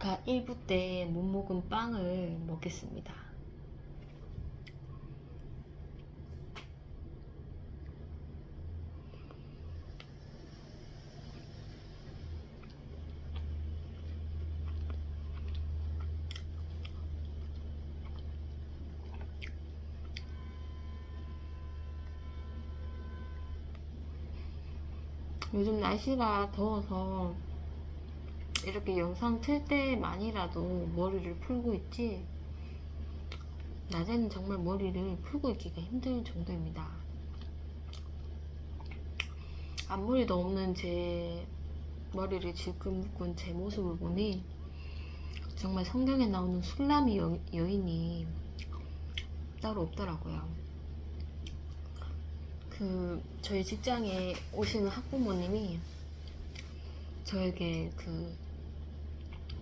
아까 1부 때 못 먹은 빵을 먹겠습니다. 요즘 날씨가 더워서 이렇게 영상 틀 때만이라도 머리를 풀고 있지, 낮에는 정말 머리를 풀고 있기가 힘들 정도입니다. 앞머리도 없는 제 머리를 질끈 묶은 제 모습을 보니 정말 성경에 나오는 술람이 여인이 따로 없더라고요. 저희 직장에 오시는 학부모님이 저에게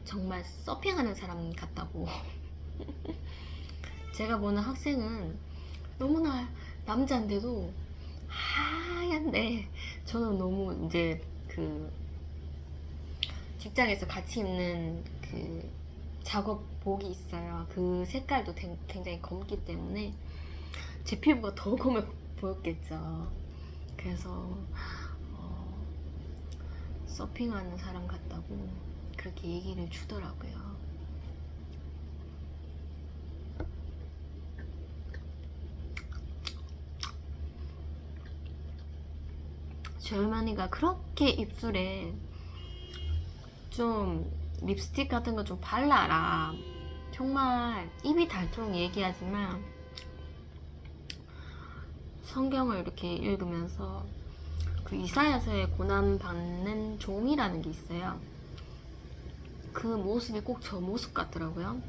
정말 서핑하는 사람 같다고. 제가 보는 학생은 너무나 남자인데도 하얀데, 저는 너무 이제 직장에서 같이 입는 작업복이 있어요. 그 색깔도 굉장히 검기 때문에 제 피부가 더 검해 보였겠죠. 그래서 서핑하는 사람 같다고 그렇게 얘기를 주더라고요. 저희 어머니가 그렇게 입술에 좀 립스틱 같은 거 좀 발라라, 정말 입이 닳도록 얘기하지만 성경을 이렇게 읽으면서 이사야서에 고난받는 종이라는 게 있어요. 그 모습이 꼭 저 모습 같더라고요.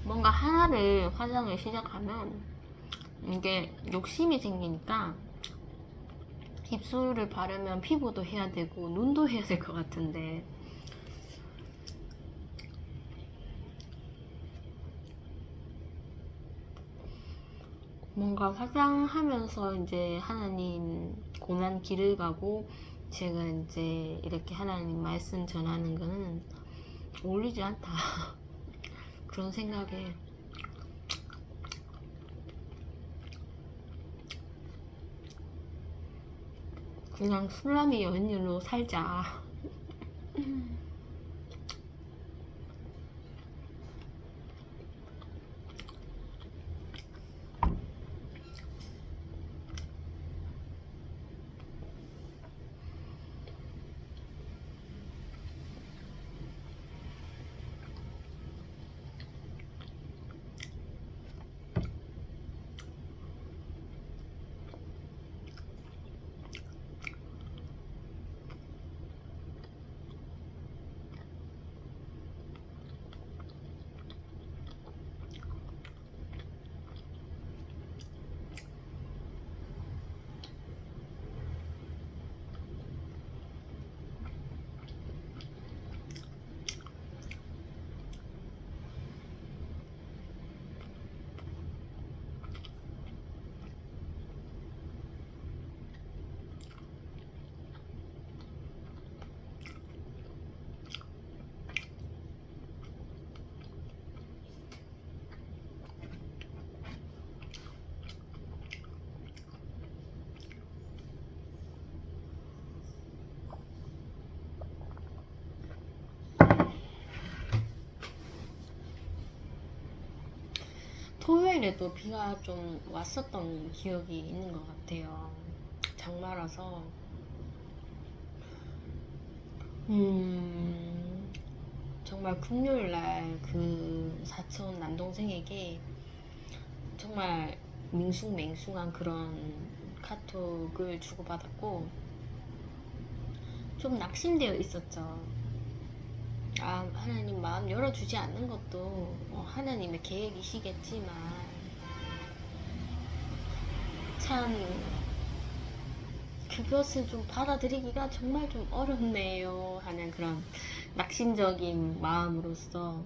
뭔가 하나를 화장을 시작하면 이게 욕심이 생기니까 입술을 바르면 피부도 해야 되고 눈도 해야 될 것 같은데, 뭔가 화장하면서 이제 하나님 고난 길을 가고 제가 이제 이렇게 하나님 말씀 전하는 거는 어울리지 않다. 그런 생각에 그냥 술람이 여인으로 살자. 토요일에도 비가 좀 왔었던 기억이 있는 것 같아요. 장마라서. 정말 금요일날 사촌 남동생에게 정말 밍숭맹숭한 그런 카톡을 주고받았고 좀 낙심되어 있었죠. 하나님 마음 열어주지 않는 것도 하나님의 계획이시겠지만 참 그것을 좀 받아들이기가 정말 좀 어렵네요 하는 그런 낙심적인 마음으로서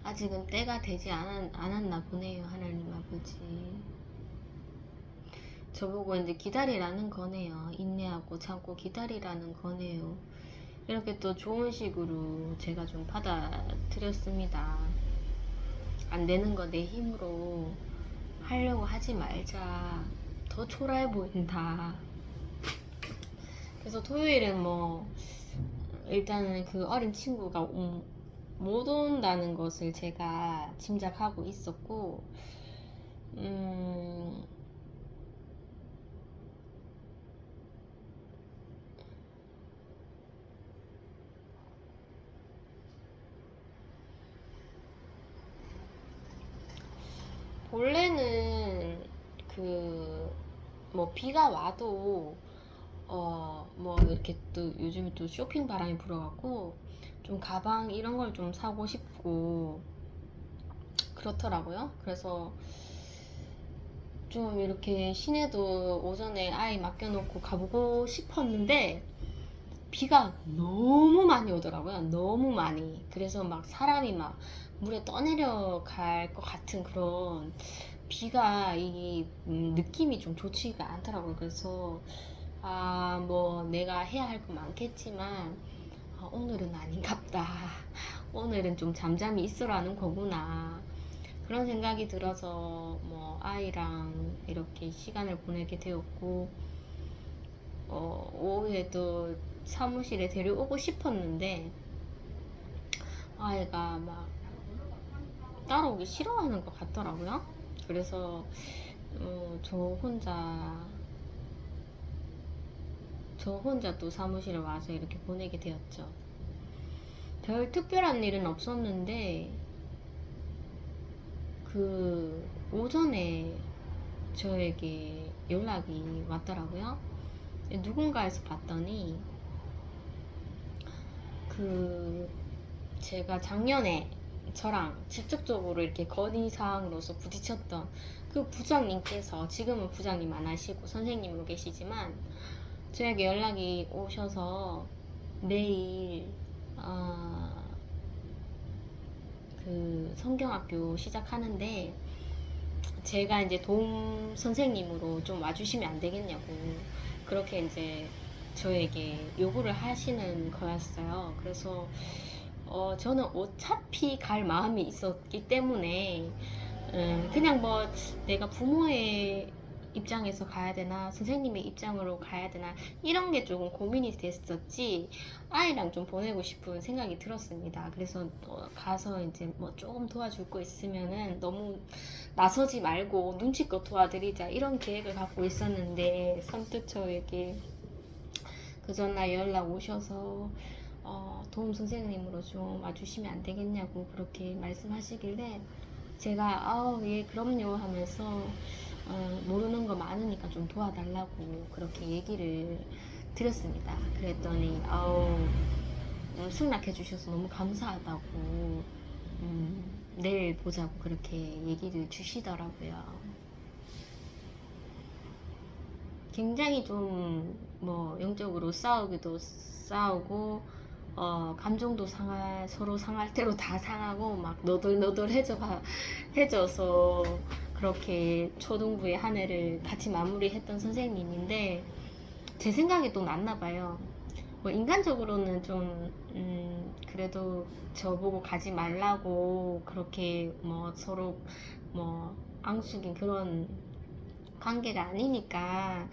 아직은 때가 되지 않았나 보네요. 하나님 아버지, 저보고 이제 기다리라는 거네요. 인내하고 참고 기다리라는 거네요. 이렇게 또 좋은 식으로 제가 좀 받아들였습니다. 안 되는 거 내 힘으로 하려고 하지 말자. 더 초라해 보인다. 그래서 토요일은 뭐 일단은 그 어린 친구가 못 온다는 것을 제가 짐작하고 있었고, 원래는 그 뭐 비가 와도 뭐 이렇게 또 요즘에 또 쇼핑 바람이 불어갖고 좀 가방 이런 걸 좀 사고 싶고 그렇더라고요. 그래서 좀 이렇게 시내도 오전에 아이 맡겨놓고 가보고 싶었는데 비가 너무 많이 오더라고요. 너무 많이. 그래서 막 사람이 막 물에 떠내려갈 것 같은 그런 비가 이 느낌이 좀 좋지가 않더라고요. 그래서 뭐 내가 해야 할 거 많겠지만 오늘은 아닌갑다. 오늘은 좀 잠잠히 있으라는 거구나. 그런 생각이 들어서 뭐 아이랑 이렇게 시간을 보내게 되었고, 오후에도 사무실에 데려오고 싶었는데 아이가 막 따라오기 싫어하는 것 같더라고요. 그래서 저 혼자 또 사무실에 와서 이렇게 보내게 되었죠. 별 특별한 일은 없었는데 그 오전에 저에게 연락이 왔더라고요. 누군가에서 봤더니 그 제가 작년에 저랑 직접적으로 이렇게 건의사항으로서 부딪혔던 그 부장님께서, 지금은 부장님 안 하시고 선생님으로 계시지만, 저에게 연락이 오셔서 내일 그 성경학교 시작하는데 제가 이제 도움 선생님으로 좀 와주시면 안 되겠냐고, 그렇게 이제 저에게 요구를 하시는 거였어요. 그래서 저는 어차피 갈 마음이 있었기 때문에 그냥 뭐 내가 부모의 입장에서 가야 되나 선생님의 입장으로 가야 되나 이런 게 조금 고민이 됐었지, 아이랑 좀 보내고 싶은 생각이 들었습니다. 그래서 가서 이제 뭐 조금 도와줄 거 있으면은 너무 나서지 말고 눈치껏 도와드리자 이런 계획을 갖고 있었는데, 선뜻 저에게 그 전날 연락 오셔서 도움 선생님으로 좀 와주시면 안 되겠냐고 그렇게 말씀하시길래 제가 예 그럼요 하면서 모르는 거 많으니까 좀 도와달라고 그렇게 얘기를 드렸습니다. 그랬더니 승낙해 주셔서 너무 감사하다고 내일 보자고 그렇게 얘기를 주시더라고요. 굉장히 좀 뭐 영적으로 싸우기도 싸우고 감정도 서로 상할 대로 다 상하고 막 해져서 그렇게 초등부의 한 해를 같이 마무리했던 선생님인데, 제 생각이 또 났나 봐요. 뭐 인간적으로는 좀 그래도 저보고 가지 말라고 그렇게 뭐 서로 뭐 앙숙인 그런 관계가 아니니까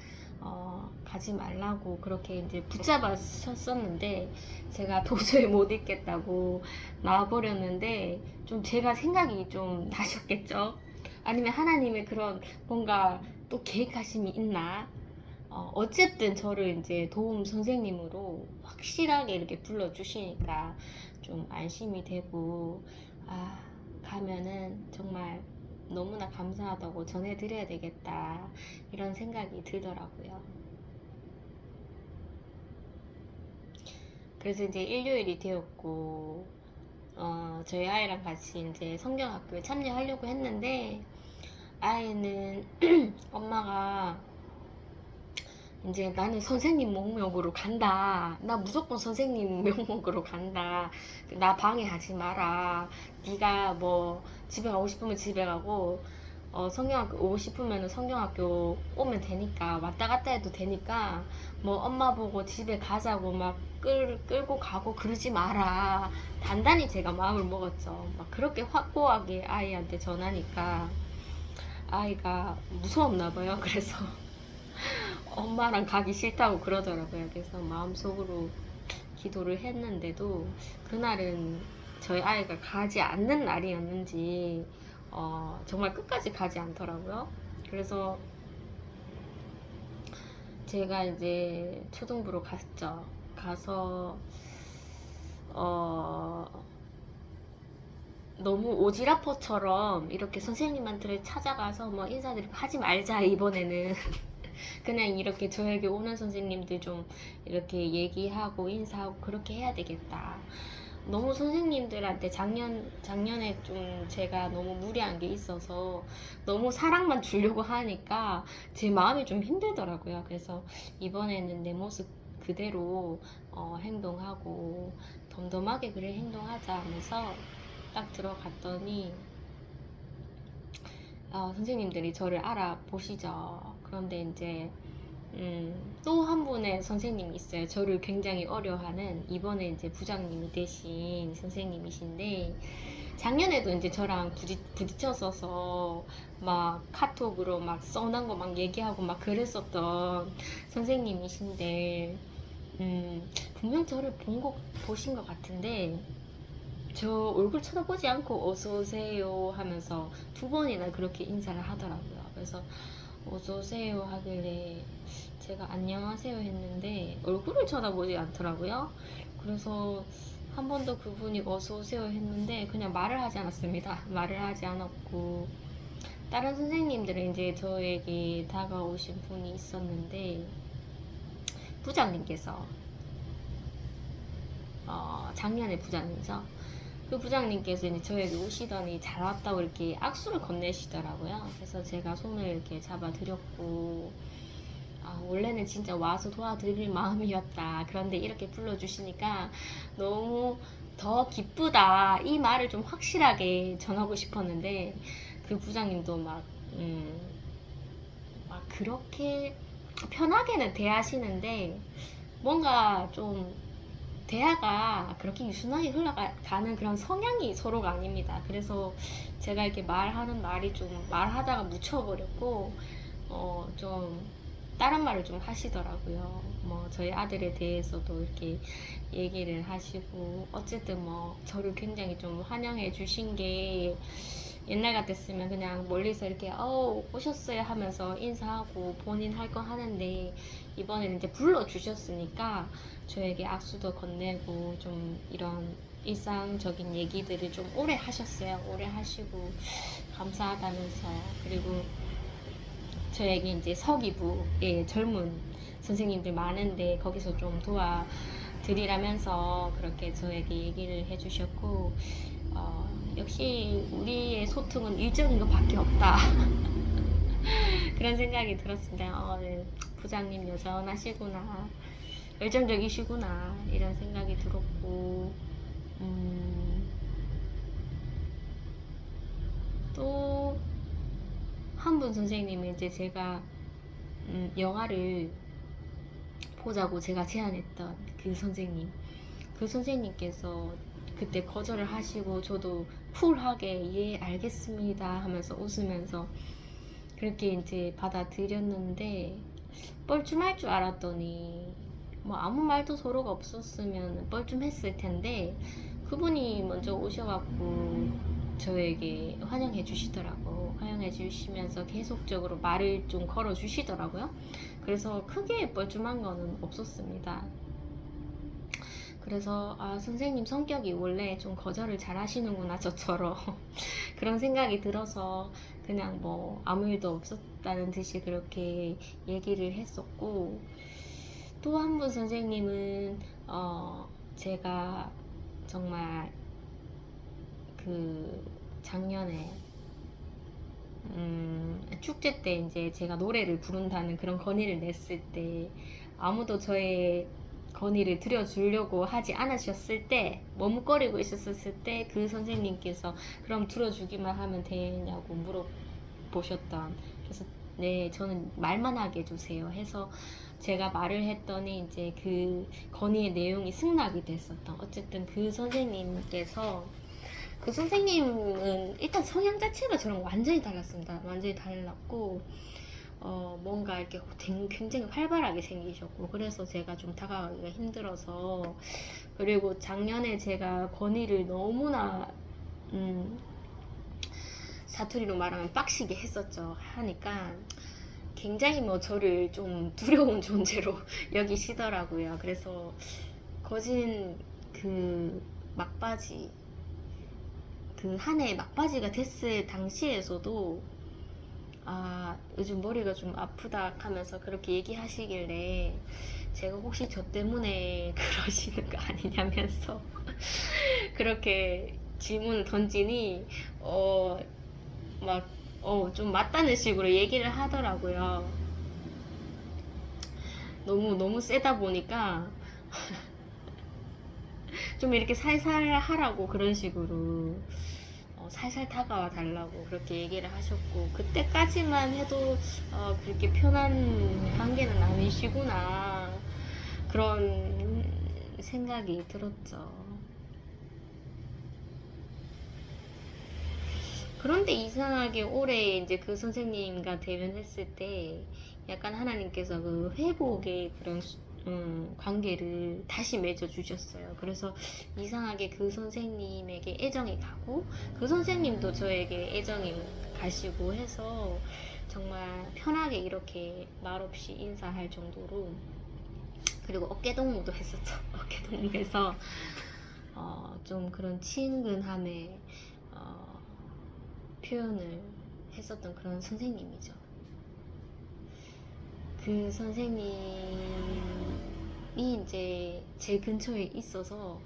가지 말라고 그렇게 이제 붙잡았었는데 제가 도저히 못 있겠다고 나와버렸는데, 좀 제가 생각이 좀 나셨겠죠? 아니면 하나님의 그런 뭔가 또 계획하심이 있나? 어쨌든 저를 이제 도움 선생님으로 확실하게 이렇게 불러주시니까 좀 안심이 되고, 가면은 정말 너무나 감사하다고 전해드려야 되겠다 이런 생각이 들더라고요. 그래서 이제 일요일이 되었고 저희 아이랑 같이 이제 성경학교에 참여하려고 했는데, 아이는 엄마가 이제 나는 선생님 목록으로 간다. 나 무조건 선생님 명목으로 간다. 나 방해하지 마라. 네가 뭐 집에 가고 싶으면 집에 가고 성경학교 오고 싶으면 성경학교 오면 되니까 왔다 갔다 해도 되니까 뭐 엄마 보고 집에 가자고 막 끌고 가고 그러지 마라. 단단히 제가 마음을 먹었죠. 막 그렇게 확고하게 아이한테 전하니까 아이가 무서웠나 봐요. 그래서 엄마랑 가기 싫다고 그러더라고요. 그래서 마음속으로 기도를 했는데도 그날은 저희 아이가 가지 않는 날이었는지 정말 끝까지 가지 않더라고요. 그래서 제가 이제 초등부로 갔죠. 가서 너무 오지라퍼처럼 이렇게 선생님한테 찾아가서 뭐 인사드리고 하지 말자 이번에는. 그냥 이렇게 저에게 오는 선생님들 좀 이렇게 얘기하고 인사하고 그렇게 해야 되겠다. 너무 선생님들한테 작년에 좀 제가 너무 무리한 게 있어서 너무 사랑만 주려고 하니까 제 마음이 좀 힘들더라고요. 그래서 이번에는 내 모습 그대로 행동하고 덤덤하게 그래 행동하자 하면서 딱 들어갔더니 선생님들이 저를 알아보시죠. 그런데 이제 또 한 분의 선생님이 있어요. 저를 굉장히 어려워하는 이번에 이제 부장님이 되신 선생님이신데 작년에도 이제 저랑 부딪혔어서 막 카톡으로 막 뻔한 거 막 얘기하고 막 그랬었던 선생님이신데 분명 저를 보신 것 같은데 저 얼굴 쳐다보지 않고 어서오세요 하면서 두 번이나 그렇게 인사를 하더라고요. 그래서 어서오세요 하길래 제가 안녕하세요 했는데 얼굴을 쳐다보지 않더라고요. 그래서 한 번 더 그분이 어서오세요 했는데 그냥 말을 하지 않았습니다. 말을 하지 않았고 다른 선생님들은 이제 저에게 다가오신 분이 있었는데 부장님께서 작년에 부장님이죠. 그 부장님께서 이제 저에게 오시더니 잘 왔다고 이렇게 악수를 건네시더라고요. 그래서 제가 손을 이렇게 잡아드렸고, 원래는 진짜 와서 도와드릴 마음이었다. 그런데 이렇게 불러주시니까 너무 더 기쁘다. 이 말을 좀 확실하게 전하고 싶었는데, 그 부장님도 막 그렇게 편하게는 대하시는데, 뭔가 좀 대화가 그렇게 유순하게 흘러가는 그런 성향이 서로가 아닙니다. 그래서 제가 이렇게 말하는 말이 좀 말하다가 묻혀버렸고 좀 다른 말을 좀 하시더라고요. 뭐 저희 아들에 대해서도 이렇게 얘기를 하시고 어쨌든 뭐 저를 굉장히 좀 환영해 주신 게 옛날 같았으면 그냥 멀리서 이렇게 오셨어요 하면서 인사하고 본인 할 거 하는데 이번에는 이제 불러주셨으니까 저에게 악수도 건네고 좀 이런 일상적인 얘기들을 좀 오래 하셨어요. 오래 하시고 감사하다면서요. 그리고 저에게 이제 서기부에 젊은 선생님들 많은데 거기서 좀 도와드리라면서 그렇게 저에게 얘기를 해주셨고 역시 우리의 소통은 일적인 것밖에 없다. 그런 생각이 들었습니다. 네, 부장님 여전하시구나, 열정적이시구나 이런 생각이 들었고 또 한 분 선생님은 이제 제가 영화를 보자고 제가 제안했던 그 선생님께서 그때 거절을 하시고 저도 쿨하게 예 알겠습니다 하면서 웃으면서 그렇게 이제 받아들였는데 뻘쭘할 줄 알았더니 뭐 아무 말도 서로가 없었으면 뻘쭘했을 텐데 그분이 먼저 오셔갖고 저에게 환영해 주시더라고. 환영해 주시면서 계속적으로 말을 좀 걸어 주시더라고요. 그래서 크게 뻘쭘한 거는 없었습니다. 그래서 선생님 성격이 원래 좀 거절을 잘 하시는구나 저처럼 그런 생각이 들어서 그냥 뭐 아무 일도 없었다는 듯이 그렇게 얘기를 했었고 또 한 분 선생님은 제가 정말 그 작년에 축제 때 이제 제가 노래를 부른다는 그런 건의를 냈을 때 아무도 저의 건의를 들어주려고 하지 않으셨을 때 머뭇거리고 있었을 때 그 선생님께서 그럼 들어주기만 하면 되냐고 보셨던. 그래서 네, 저는 말만 하게 해주세요 해서 제가 말을 했더니 이제 그 건의의 내용이 승낙이 됐었던. 어쨌든 그 선생님께서, 그 선생님은 일단 성향 자체가 저랑 완전히 달랐습니다. 완전히 달랐고 뭔가 이렇게 굉장히 활발하게 생기셨고, 그래서 제가 좀 다가가기가 힘들어서. 그리고 작년에 제가 건의를 너무나 사투리로 말하면 빡시게 했었죠. 하니까 굉장히 뭐 저를 좀 두려운 존재로 여기시더라고요. 그래서 거진 그 막바지, 그 한 해 막바지가 됐을 당시에서도 요즘 머리가 좀 아프다 하면서 그렇게 얘기하시길래 제가 혹시 저 때문에 그러시는 거 아니냐면서 그렇게 질문을 던지니 좀 맞다는 식으로 얘기를 하더라고요. 너무 세다 보니까 좀 이렇게 살살 하라고, 그런 식으로 살살 다가와 달라고 그렇게 얘기를 하셨고, 그때까지만 해도 그렇게 편한 관계는 아니시구나, 그런 생각이 들었죠. 그런데 이상하게 올해 이제 그 선생님과 대면했을 때 약간 하나님께서 그 회복의 그런 관계를 다시 맺어주셨어요. 그래서 이상하게 그 선생님에게 애정이 가고, 그 선생님도 저에게 애정이 가시고 해서 정말 편하게 이렇게 말없이 인사할 정도로. 그리고 어깨동무도 했었죠. 어깨동무해서 좀 그런 친근함의 표현을 했었던 그런 선생님이죠. 그 선생님이 이제 제 근처에 있어서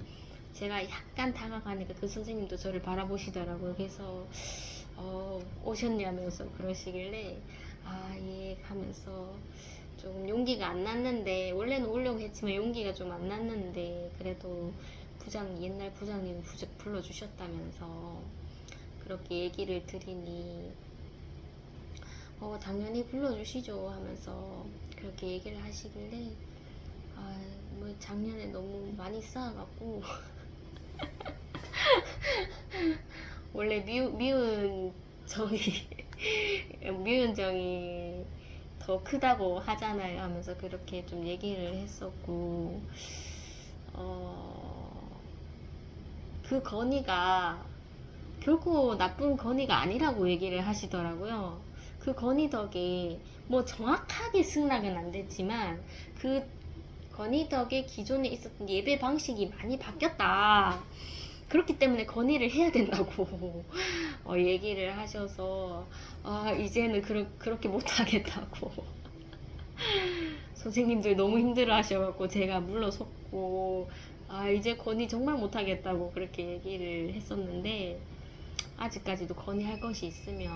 제가 약간 다가가니까 그 선생님도 저를 바라보시더라고요. 그래서 오셨냐면서 그러시길래 예 하면서 조금 용기가 안 났는데, 원래는 오려고 했지만 용기가 좀 안 났는데, 그래도 옛날 부장님 불러주셨다면서 그렇게 얘기를 드리니 당연히 불러주시죠 하면서 그렇게 얘기를 하시길래 뭐 작년에 너무 많이 쌓아갖고 원래 미운 정이 미운 정이 더 크다고 하잖아요 하면서 그렇게 좀 얘기를 했었고, 그 건의가 결코 나쁜 건의가 아니라고 얘기를 하시더라고요. 그 건의 덕에 뭐 정확하게 승낙은 안 됐지만 그 건의 덕에 기존에 있었던 예배 방식이 많이 바뀌었다. 그렇기 때문에 건의를 해야 된다고 얘기를 하셔서 이제는 그렇게 못하겠다고 선생님들 너무 힘들어 하셔갖고 제가 물러섰고 이제 건의 정말 못하겠다고 그렇게 얘기를 했었는데, 아직까지도 건의할 것이 있으면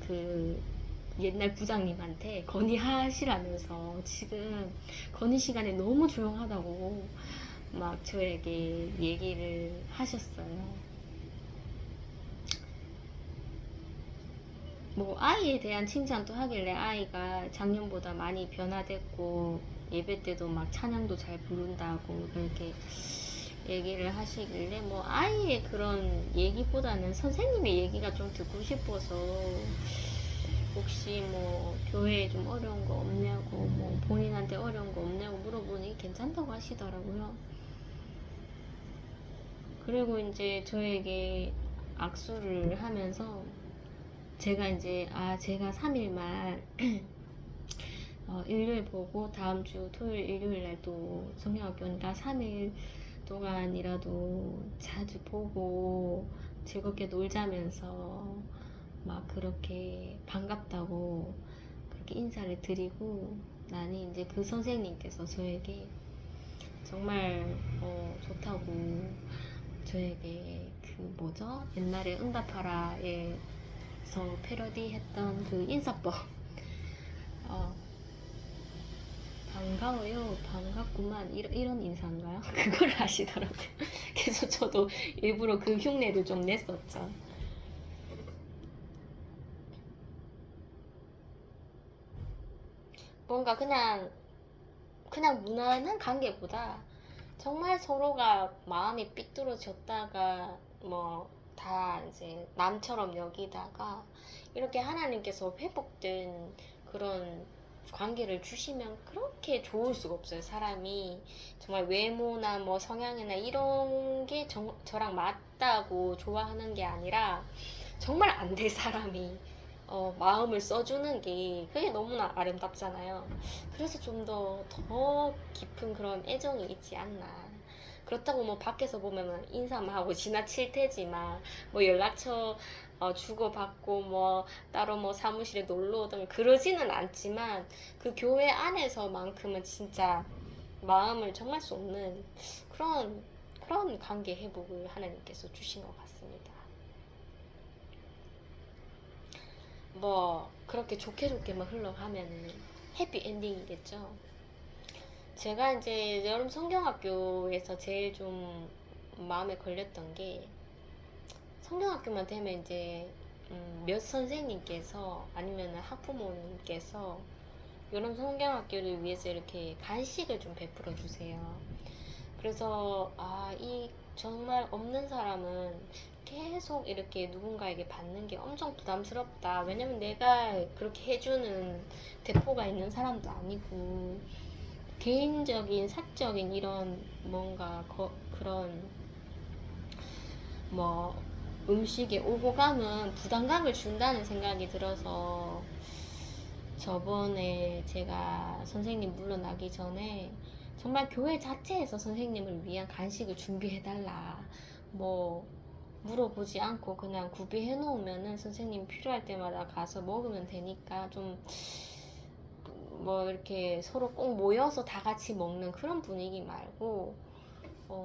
그 옛날 부장님한테 건의하시라면서 지금 건의 시간에 너무 조용하다고 막 저에게 얘기를 하셨어요. 뭐 아이에 대한 칭찬도 하길래 아이가 작년보다 많이 변화됐고 예배 때도 막 찬양도 잘 부른다고 그렇게 얘기를 하시길래, 뭐 아이의 그런 얘기보다는 선생님의 얘기가 좀 듣고 싶어서 혹시 뭐 교회에 좀 어려운 거 없냐고, 뭐 본인한테 어려운 거 없냐고 물어보니 괜찮다고 하시더라고요. 그리고 이제 저에게 악수를 하면서 제가 이제 제가 3일만 일요일 보고 다음 주 토요일 일요일 날도 성경학교 오니까 3일 동안이라도 자주 보고 즐겁게 놀자면서 막 그렇게 반갑다고 그렇게 인사를 드리고 나니, 이제 그 선생님께서 저에게 정말 좋다고 저에게 그 뭐죠? 옛날에 응답하라에서 패러디 했던 그 인사법 반가워요, 반갑구만, 이런 인사인가요? 그걸 하시더라고요. 그래서 저도 일부러 그 흉내를 좀 냈었죠. 뭔가 그냥 무난한 관계보다 정말 서로가 마음이 삐뚤어졌다가 뭐 다 이제 남처럼 여기다가 이렇게 하나님께서 회복된 그런 관계를 주시면 그렇게 좋을 수가 없어요. 사람이 정말 외모나 뭐 성향이나 이런 게 저랑 맞다고 좋아하는 게 아니라 정말 안 될 사람이 마음을 써주는 게 그게 너무나 아름답잖아요. 그래서 좀 더 깊은 그런 애정이 있지 않나. 그렇다고 뭐 밖에서 보면 인사만 하고 지나칠 테지만 뭐 연락처 주고받고 뭐 따로 뭐 사무실에 놀러 오든 그러지는 않지만 그 교회 안에서만큼은 진짜 마음을 정말 쏟는 그런 관계 회복을 하나님께서 주신 것 같습니다. 뭐 그렇게 좋게만 흘러가면은 해피 엔딩이겠죠. 제가 이제 여름 성경학교에서 제일 좀 마음에 걸렸던 게 성경학교만 되면 이제 몇 선생님께서 아니면 학부모님께서 여름 성경학교를 위해서 이렇게 간식을 좀 베풀어 주세요. 그래서 이 정말 없는 사람은 계속 이렇게 누군가에게 받는 게 엄청 부담스럽다. 왜냐면 내가 그렇게 해주는 대포가 있는 사람도 아니고 개인적인 사적인 이런 뭔가 그런 뭐 음식에 오고 가면 부담감을 준다는 생각이 들어서 저번에 제가 선생님 물러나기 전에 정말 교회 자체에서 선생님을 위한 간식을 준비해달라 뭐 물어보지 않고 그냥 구비해 놓으면은 선생님 필요할 때마다 가서 먹으면 되니까 좀 뭐 이렇게 서로 꼭 모여서 다 같이 먹는 그런 분위기 말고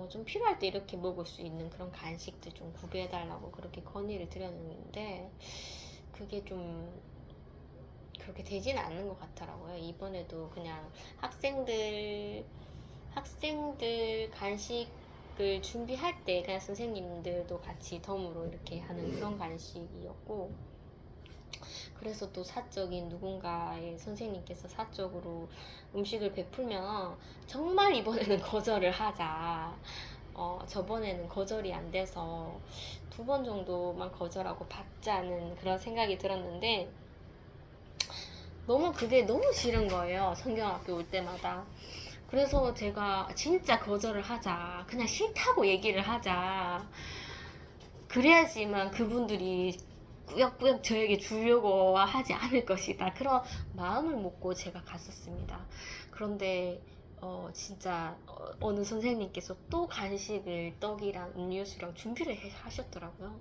좀 필요할 때 이렇게 먹을 수 있는 그런 간식들 좀 구비해달라고 그렇게 건의를 드렸는데 그게 좀 그렇게 되지는 않는 것 같더라고요. 이번에도 그냥 학생들 간식을 준비할 때 그냥 선생님들도 같이 덤으로 이렇게 하는 그런 간식이었고 그래서 또 사적인 누군가의 선생님께서 사적으로 음식을 베풀면 정말 이번에는 거절을 하자. 저번에는 거절이 안 돼서 2번 정도만 거절하고 받자는 그런 생각이 들었는데 그게 너무 싫은 거예요. 성경학교 올 때마다. 그래서 제가 진짜 거절을 하자. 그냥 싫다고 얘기를 하자. 그래야지만 그분들이 꾸역꾸역 저에게 주려고 하지 않을 것이다. 그런 마음을 먹고 제가 갔었습니다. 그런데 진짜 어느 선생님께서 또 간식을 떡이랑 음료수랑 준비를 하셨더라고요.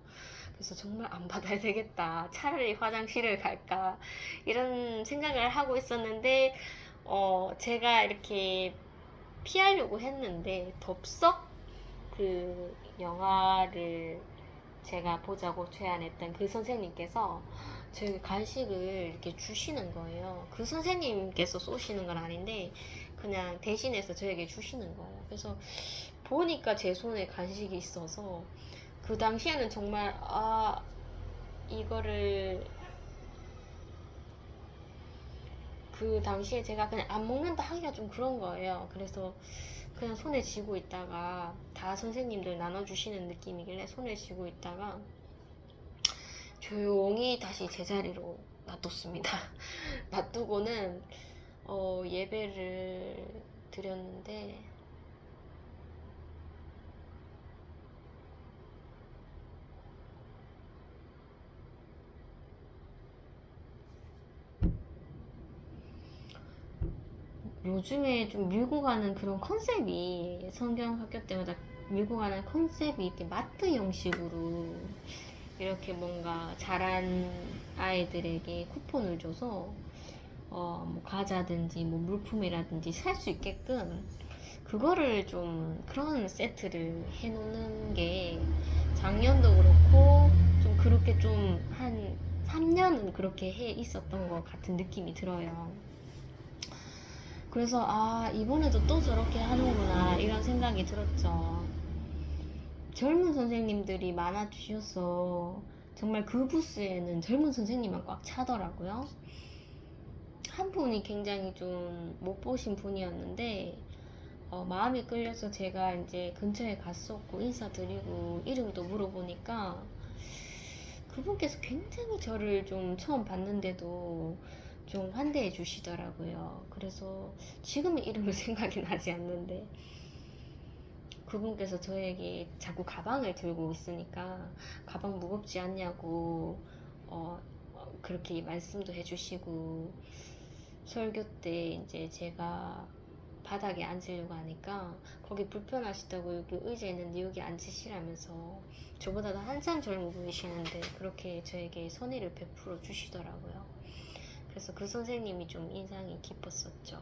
그래서 정말 안 받아야 되겠다. 차라리 화장실을 갈까 이런 생각을 하고 있었는데 제가 이렇게 피하려고 했는데 덥석 그 영화를 제가 보자고 제안했던 그 선생님께서 저에게 간식을 이렇게 주시는 거예요. 그 선생님께서 쏘시는 건 아닌데 그냥 대신해서 저에게 주시는 거예요. 그래서 보니까 제 손에 간식이 있어서 그 당시에는 정말 이거를 그 당시에 제가 그냥 안 먹는다 하기가 좀 그런 거예요. 그래서 그냥 손에 쥐고 있다가 다 선생님들 나눠주시는 느낌이길래 손에 쥐고 있다가 조용히 다시 제자리로 놔뒀습니다. 놔두고는 예배를 드렸는데 요즘에 좀 밀고 가는 그런 컨셉이 성경 학교 때마다 밀고 가는 컨셉이 이렇게 마트 형식으로 이렇게 뭔가 자란 아이들에게 쿠폰을 줘서 뭐 과자든지 뭐 물품이라든지 살 수 있게끔 그거를 좀 그런 세트를 해놓는 게 작년도 그렇고 좀 그렇게 좀 한 3년은 그렇게 해 있었던 것 같은 느낌이 들어요. 그래서 이번에도 또 저렇게 하는구나 이런 생각이 들었죠. 젊은 선생님들이 많아 주셔서 정말 그 부스에는 젊은 선생님만 꽉 차더라고요. 한 분이 굉장히 좀 못 보신 분이었는데 마음이 끌려서 제가 이제 근처에 갔었고 인사드리고 이름도 물어보니까 그분께서 굉장히 저를 좀 처음 봤는데도 좀 환대해 주시더라고요. 그래서 지금은 이름은 생각이 나지 않는데 그분께서 저에게 자꾸 가방을 들고 있으니까 가방 무겁지 않냐고 그렇게 말씀도 해주시고 설교 때 이제 제가 바닥에 앉으려고 하니까 거기 불편하시다고 여기 의자에 있는데 여기 앉으시라면서 저보다 한참 젊어 보이시는데 그렇게 저에게 선의를 베풀어 주시더라고요. 그래서 그 선생님이 좀 인상이 깊었었죠.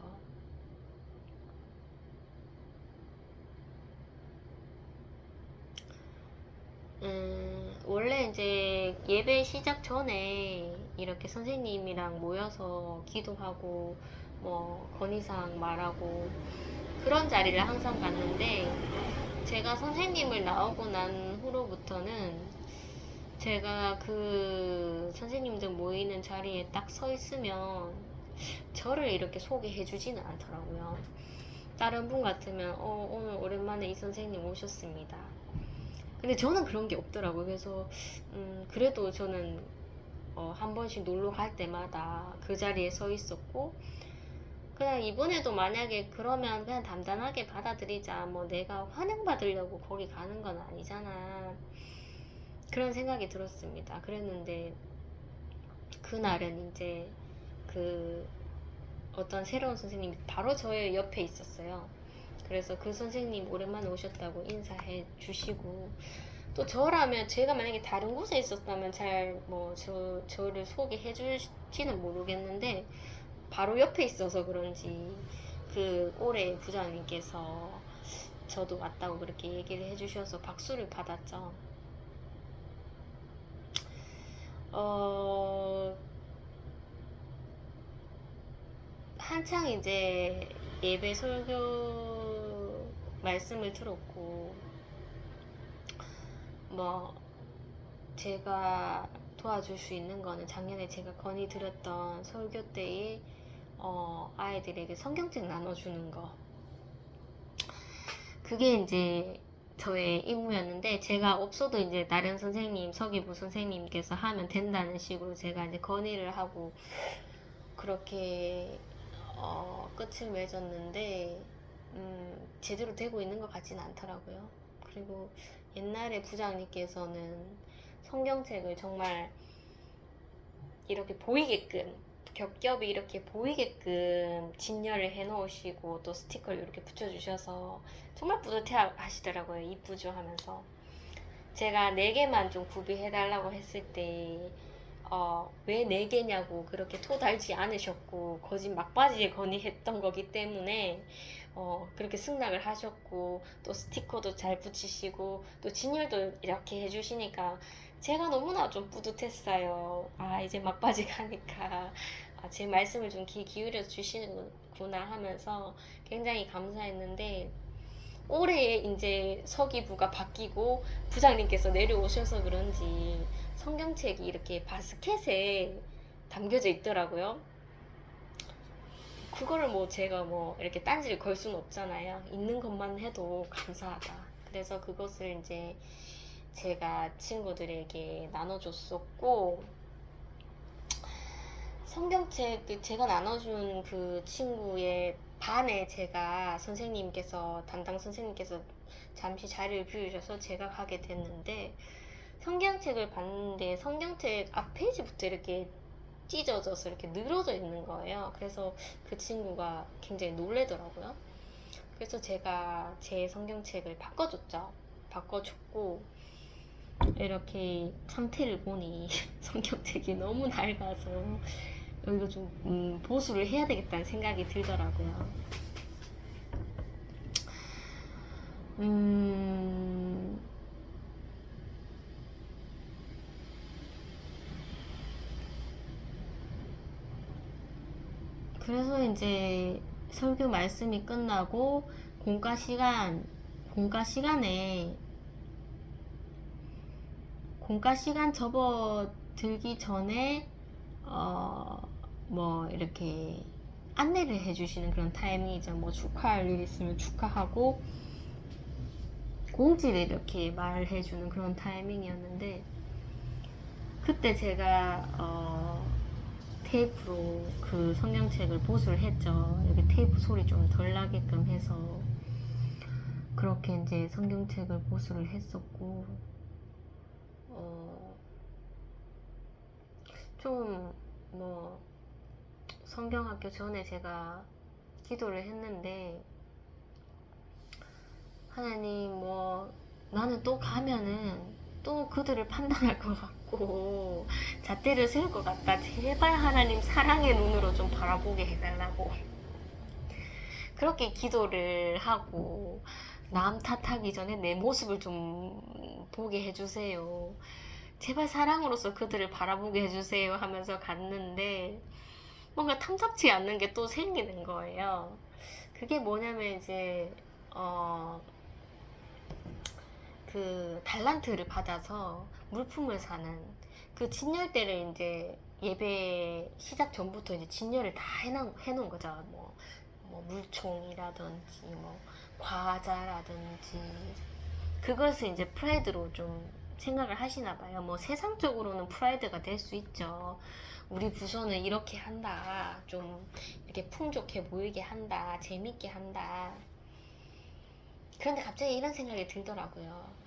원래 이제 예배 시작 전에 이렇게 선생님이랑 모여서 기도하고 뭐 건의사항 말하고 그런 자리를 항상 갔는데 제가 선생님을 나오고 난 후로부터는 제가 그 선생님들 모이는 자리에 딱 서 있으면 저를 이렇게 소개해 주지는 않더라고요. 다른 분 같으면 오늘 오랜만에 이 선생님 오셨습니다. 근데 저는 그런 게 없더라고요. 그래서 그래도 저는 한 번씩 놀러 갈 때마다 그 자리에 서 있었고 그냥 이번에도 만약에 그러면 그냥 담담하게 받아들이자. 뭐 내가 환영받으려고 거기 가는 건 아니잖아. 그런 생각이 들었습니다. 그랬는데 그날은 이제 그 어떤 새로운 선생님이 바로 저의 옆에 있었어요. 그래서 그 선생님 오랜만에 오셨다고 인사해 주시고 또 저라면 제가 만약에 다른 곳에 있었다면 잘 뭐 저를 소개해 줄지는 모르겠는데 바로 옆에 있어서 그런지 그 올해 부장님께서 저도 왔다고 그렇게 얘기를 해주셔서 박수를 받았죠. 한창 이제 예배 설교 말씀을 들었고 뭐 제가 도와줄 수 있는 거는 작년에 제가 건의드렸던 설교 때에 아이들에게 성경책 나눠주는 거 그게 이제 저의 임무였는데 제가 없어도 이제 다른 선생님 서기부 선생님께서 하면 된다는 식으로 제가 이제 건의를 하고 그렇게 끝을 맺었는데 제대로 되고 있는 것 같지는 않더라고요. 그리고 옛날에 부장님께서는 성경책을 정말 이렇게 보이게끔 겹겹이 이렇게 보이게끔 진열을 해 놓으시고 또 스티커를 이렇게 붙여주셔서 정말 뿌듯해 하시더라고요. 이쁘죠 하면서 제가 4개만 좀 구비해 달라고 했을 때 왜 4개냐고 그렇게 토달지 않으셨고 거짓 막바지에 건의했던 거기 때문에 그렇게 승낙을 하셨고 또 스티커도 잘 붙이시고 또 진열도 이렇게 해주시니까 제가 너무나 좀 뿌듯했어요. 이제 막바지 가니까 제 말씀을 좀 귀 기울여 주시는구나 하면서 굉장히 감사했는데 올해 이제 서기부가 바뀌고 부장님께서 내려오셔서 그런지 성경책이 이렇게 바스켓에 담겨져 있더라고요. 그거를 뭐 제가 뭐 이렇게 딴지를 걸 수는 없잖아요. 있는 것만 해도 감사하다. 그래서 그것을 이제 제가 친구들에게 나눠줬었고 성경책 제가 나눠준 그 친구의 반에 제가 담당 선생님께서 잠시 자리를 비우셔서 제가 가게 됐는데 성경책을 봤는데 성경책 앞 페이지부터 이렇게 찢어져서 이렇게 늘어져 있는 거예요. 그래서 그 친구가 굉장히 놀래더라고요. 그래서 제가 제 성경책을 바꿔줬고 이렇게 상태를 보니 성경책이 너무 낡아서 이거 좀 보수를 해야 되겠다는 생각이 들더라고요. 그래서 이제 설교 말씀이 끝나고 공과 시간 접어들기 전에 뭐 이렇게 안내를 해주시는 그런 타이밍이죠. 뭐 축하할 일 있으면 축하하고 공지를 이렇게 말해주는 그런 타이밍이었는데, 그때 제가 테이프로 그 성경책을 보수를 했죠. 여기 테이프 소리 좀 덜 나게끔 해서 그렇게 이제 성경책을 보수를 했었고, 좀 뭐 성경학교 전에 제가 기도를 했는데, 하나님 뭐 나는 또 가면은 또 그들을 판단할 것 같고 잣대를 세울 것 같다. 제발 하나님 사랑의 눈으로 좀 바라보게 해달라고 그렇게 기도를 하고, 남 탓하기 전에 내 모습을 좀 보게 해주세요. 제발 사랑으로서 그들을 바라보게 해주세요 하면서 갔는데, 뭔가 탐탁치 않는 게 또 생기는 거예요. 그게 뭐냐면 이제 그 달란트를 받아서 물품을 사는 그 진열대를 이제 예배 시작 전부터 이제 진열을 다 해놓은 거죠. 뭐 물총이라든지 뭐 과자라든지, 그것을 이제 프라이드로 좀 생각을 하시나 봐요. 뭐 세상적으로는 프라이드가 될 수 있죠. 우리 부서는 이렇게 한다, 좀 이렇게 풍족해 보이게 한다, 재밌게 한다. 그런데 갑자기 이런 생각이 들더라고요.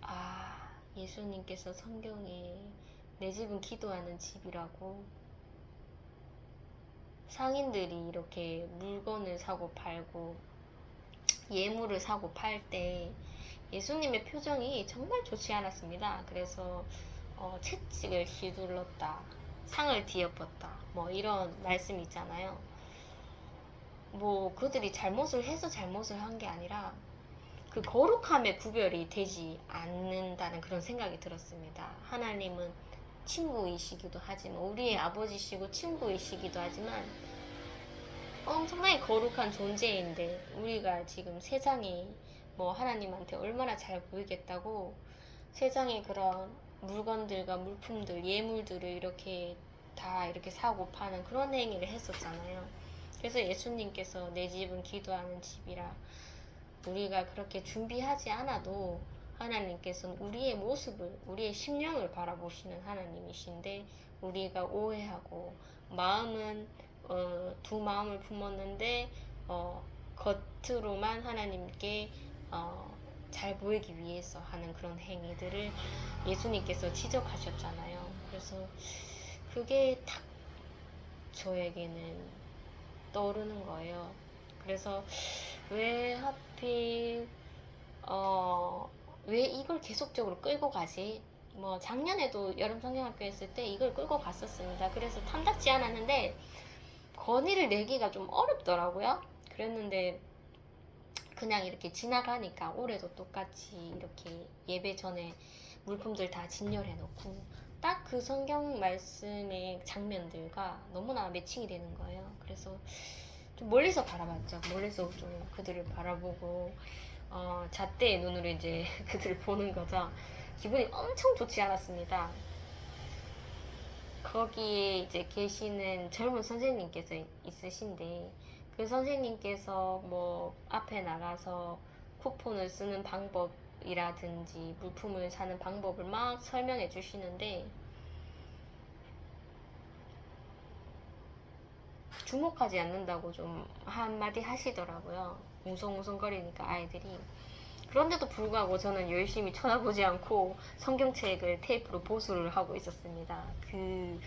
아, 예수님께서 성경에 내 집은 기도하는 집이라고, 상인들이 이렇게 물건을 사고 팔고 예물을 사고 팔 때 예수님의 표정이 정말 좋지 않았습니다. 그래서 채찍을 휘둘렀다, 상을 뒤엎었다, 뭐 이런 말씀 있잖아요. 뭐 그들이 잘못을 해서 잘못을 한 게 아니라 그 거룩함의 구별이 되지 않는다는 그런 생각이 들었습니다. 하나님은 친구이시기도 하지만, 우리의 아버지시고 친구이시기도 하지만 엄청나게 거룩한 존재인데, 우리가 지금 세상이 뭐 하나님한테 얼마나 잘 보이겠다고 세상의 그런 물건들과 물품들, 예물들을 이렇게 다 이렇게 사고 파는 그런 행위를 했었잖아요. 그래서 예수님께서 내 집은 기도하는 집이라, 우리가 그렇게 준비하지 않아도 하나님께서는 우리의 모습을, 우리의 심령을 바라보시는 하나님이신데, 우리가 오해하고 마음은 두 마음을 품었는데 겉으로만 하나님께 잘 보이기 위해서 하는 그런 행위들을 예수님께서 지적하셨잖아요. 그래서 그게 딱 저에게는 떠오르는 거예요. 그래서 왜 하필 왜 이걸 계속적으로 끌고 가지? 뭐 작년에도 여름 성경학교 했을 때 이걸 끌고 갔었습니다. 그래서 탐탁지 않았는데 건의를 내기가 좀 어렵더라고요. 그랬는데 그냥 이렇게 지나가니까 올해도 똑같이 이렇게 예배 전에 물품들 다 진열해 놓고 딱 그 성경 말씀의 장면들과 너무나 매칭이 되는 거예요. 그래서 좀 멀리서 바라봤죠. 멀리서 좀 그들을 바라보고 잣대의 눈으로 이제 그들을 보는 거죠. 기분이 엄청 좋지 않았습니다. 거기에 이제 계시는 젊은 선생님께서 있으신데, 그 선생님께서 뭐 앞에 나가서 쿠폰을 쓰는 방법이라든지 물품을 사는 방법을 막 설명해 주시는데, 주목하지 않는다고 좀 한마디 하시더라고요. 웅성웅성거리니까 아이들이. 그런데도 불구하고 저는 열심히 쳐다보지 않고 성경책을 테이프로 보수를 하고 있었습니다. 그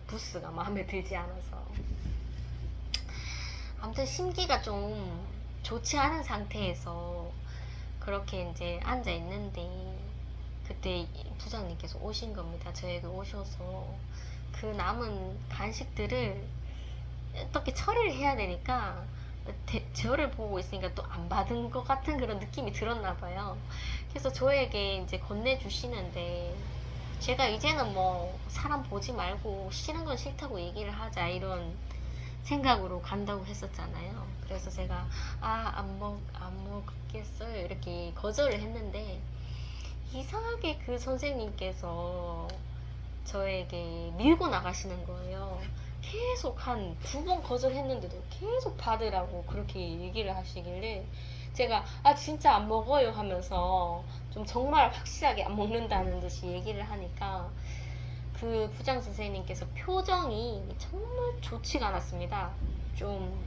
부스가 마음에 들지 않아서. 아무튼 심기가 좀 좋지 않은 상태에서 그렇게 이제 앉아 있는데, 그때 부장님께서 오신 겁니다. 저에게 오셔서 그 남은 간식들을 어떻게 처리를 해야 되니까 저를 보고 있으니까 또 안 받은 것 같은 그런 느낌이 들었나 봐요. 그래서 저에게 이제 건네주시는데, 제가 이제는 뭐 사람 보지 말고 싫은 건 싫다고 얘기를 하자, 이런 생각으로 간다고 했었잖아요. 그래서 제가 안 먹겠어요 이렇게 거절을 했는데, 이상하게 그 선생님께서 저에게 밀고 나가시는 거예요. 계속 한 2번 거절했는데도 계속 받으라고 그렇게 얘기를 하시길래 제가 진짜 안 먹어요 하면서 좀 정말 확실하게 안 먹는다는 듯이 얘기를 하니까 그 부장 선생님께서 표정이 정말 좋지가 않았습니다. 좀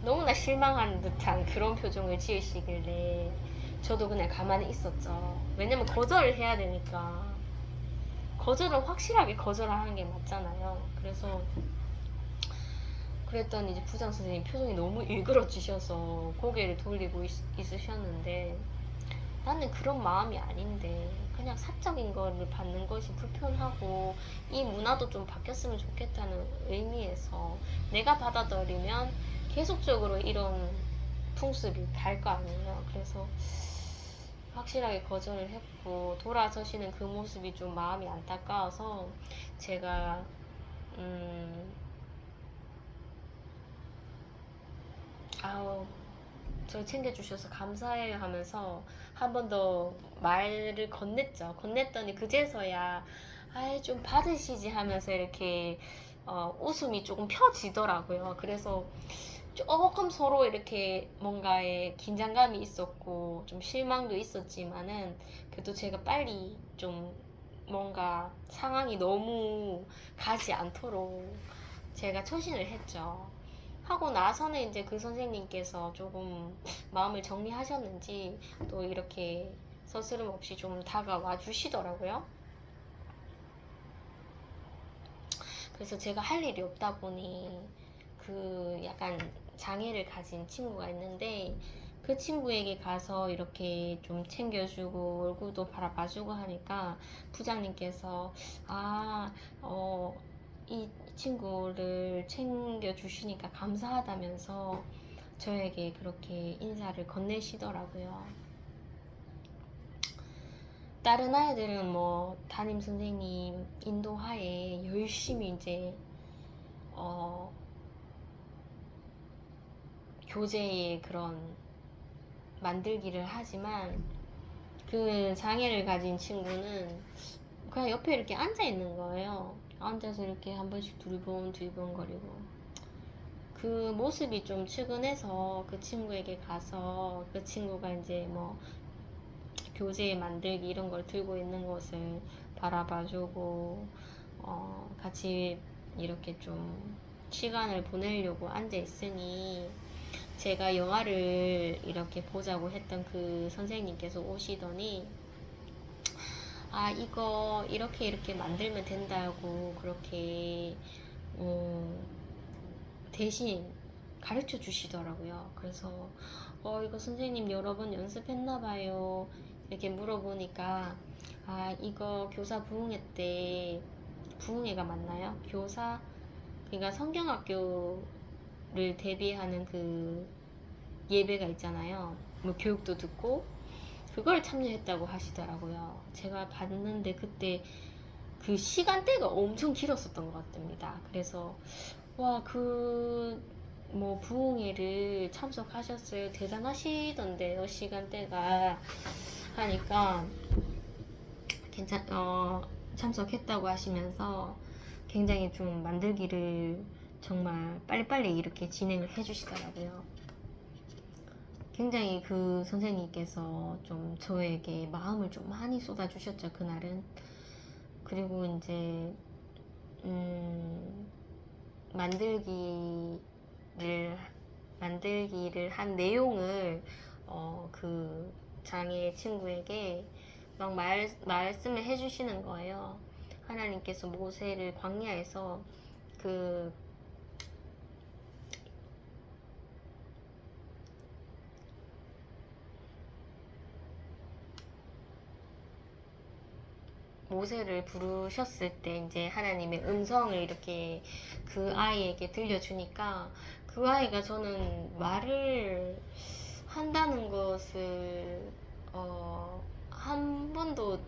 너무나 실망한 듯한 그런 표정을 지으시길래 저도 그냥 가만히 있었죠. 왜냐면 거절을 해야 되니까. 거절은 확실하게 거절하는 게 맞잖아요. 그래서 그랬더니 이제 부장 선생님 표정이 너무 일그러지셔서 고개를 돌리고 있으셨는데 나는 그런 마음이 아닌데 그냥 사적인 거를 받는 것이 불편하고 이 문화도 좀 바뀌었으면 좋겠다는 의미에서 내가 받아들이면 계속적으로 이런 풍습이 갈 거 아니에요. 그래서 확실하게 거절을 했고 돌아서시는 그 모습이 좀 마음이 안타까워서 제가 아우 저 챙겨주셔서 감사해요 하면서 한 번 더 말을 건넸더니 그제서야 아이 좀 받으시지 하면서 이렇게 웃음이 조금 펴지더라고요. 그래서 조금 서로 이렇게 뭔가에 긴장감이 있었고 좀 실망도 있었지만은 그래도 제가 빨리 좀 뭔가 상황이 너무 가지 않도록 제가 처신을 했죠. 하고 나서는 이제 그 선생님께서 조금 마음을 정리하셨는지 또 이렇게 서스름 없이 좀 다가와 주시더라고요. 그래서 제가 할 일이 없다 보니 그 약간 장애를 가진 친구가 있는데 그 친구에게 가서 이렇게 좀 챙겨주고 얼굴도 바라봐주고 하니까 부장님께서 이 친구를 챙겨주시니까 감사하다면서 저에게 그렇게 인사를 건네시더라고요. 다른 아이들은 뭐 담임 선생님 인도하에 열심히 이제 교재의 그런 만들기를 하지만 그 장애를 가진 친구는 그냥 옆에 이렇게 앉아 있는 거예요. 앉아서 이렇게 한 번씩 두리번거리고 그 모습이 좀 측은해서 그 친구에게 가서 그 친구가 이제 뭐 교재 만들기 이런 걸 들고 있는 것을 바라봐주고 같이 이렇게 좀 시간을 보내려고 앉아 있으니 제가 영화를 이렇게 보자고 했던 그 선생님께서 오시더니 이거 이렇게 만들면 된다고 그렇게 대신 가르쳐 주시더라고요. 그래서 이거 선생님 여러 번 연습했나봐요. 이렇게 물어보니까 이거 교사 부흥회 때 부흥회가 맞나요? 교사 그러니까 성경학교를 대비하는 그 예배가 있잖아요. 뭐 교육도 듣고 그걸 참여했다고 하시더라고요. 제가 봤는데 그때 그 시간대가 엄청 길었었던 것 같습니다. 그래서 뭐 부흥회를 참석하셨어요. 대단하시던데요. 시간대가 하니까 참석했다고 하시면서 굉장히 좀 만들기를 정말 빨리빨리 이렇게 진행을 해주시더라고요. 굉장히 그 선생님께서 좀 저에게 마음을 좀 많이 쏟아주셨죠, 그날은. 그리고 이제 만들기를 한 내용을 그 장애 친구에게 막 말씀을 해주시는 거예요. 하나님께서 모세를 광야에서 그 모세를 부르셨을 때 이제 하나님의 음성을 이렇게 그 아이에게 들려주니까 그 아이가 저는 말을 한다는 것을 한 번도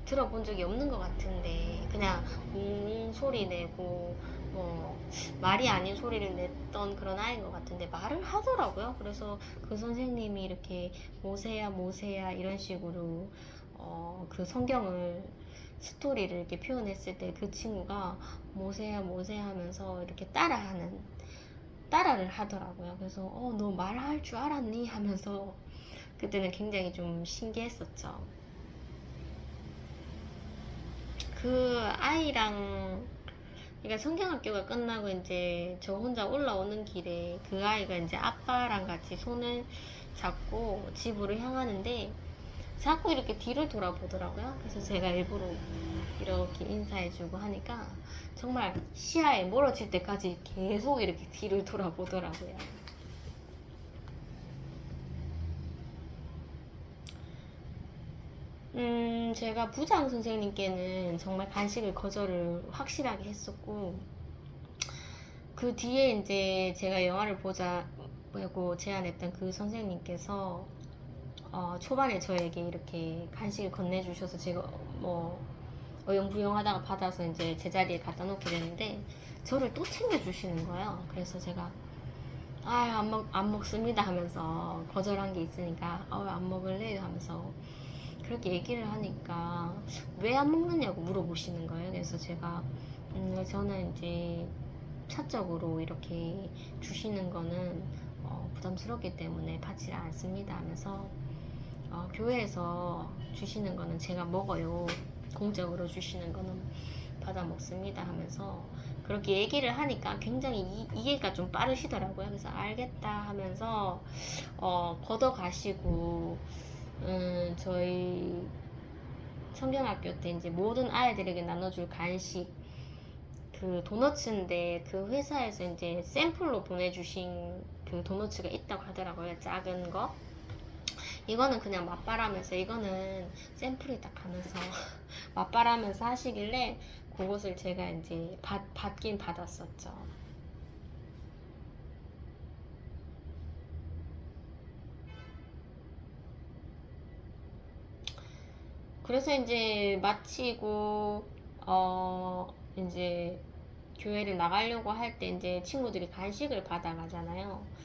들어본 적이 없는 것 같은데 그냥 소리 내고 뭐 말이 아닌 소리를 냈던 그런 아이인 것 같은데 말을 하더라고요. 그래서 그 선생님이 이렇게 모세야 모세야 이런 식으로 그 성경을 스토리를 이렇게 표현했을 때 그 친구가 모세야 모세야 하면서 이렇게 따라를 하더라고요. 그래서 너 말할 줄 알았니? 하면서 그때는 굉장히 좀 신기했었죠. 그 아이랑, 그러니까 성경학교가 끝나고 이제 저 혼자 올라오는 길에 그 아이가 이제 아빠랑 같이 손을 잡고 집으로 향하는데 자꾸 이렇게 뒤를 돌아보더라고요. 그래서 제가 일부러 이렇게 인사해주고 하니까 정말 시야에 멀어질 때까지 계속 이렇게 뒤를 돌아보더라고요. 제가 부장 선생님께는 정말 간식을 거절을 확실하게 했었고, 그 뒤에 이제 제가 영화를 보자고 제안했던 그 선생님께서 초반에 저에게 이렇게 간식을 건네주셔서 제가 뭐 어영부영하다가 받아서 이제 제자리에 갖다 놓게 됐는데 저를 또 챙겨주시는 거예요. 그래서 제가 안 먹습니다 하면서 거절한 게 있으니까 안 먹을래요 하면서 그렇게 얘기를 하니까 왜 안 먹느냐고 물어보시는 거예요. 그래서 제가 저는 이제 사적으로 이렇게 주시는 거는 부담스럽기 때문에 받지 않습니다 하면서 교회에서 주시는 거는 제가 먹어요. 공적으로 주시는 거는 받아 먹습니다 하면서 그렇게 얘기를 하니까 굉장히 이해가 좀 빠르시더라고요. 그래서 알겠다 하면서 걷어 가시고 저희 성경학교 때 이제 모든 아이들에게 나눠줄 간식 그 도너츠인데 그 회사에서 이제 샘플로 보내주신 그 도너츠가 있다고 하더라고요. 작은 거. 이거는 그냥 맛바라면서 이거는 샘플이다 하면서 맛바라면서 하시길래 그것을 제가 이제 받긴 받았었죠. 그래서 이제 마치고 이제 교회를 나가려고 할 때 이제 친구들이 간식을 받아가잖아요.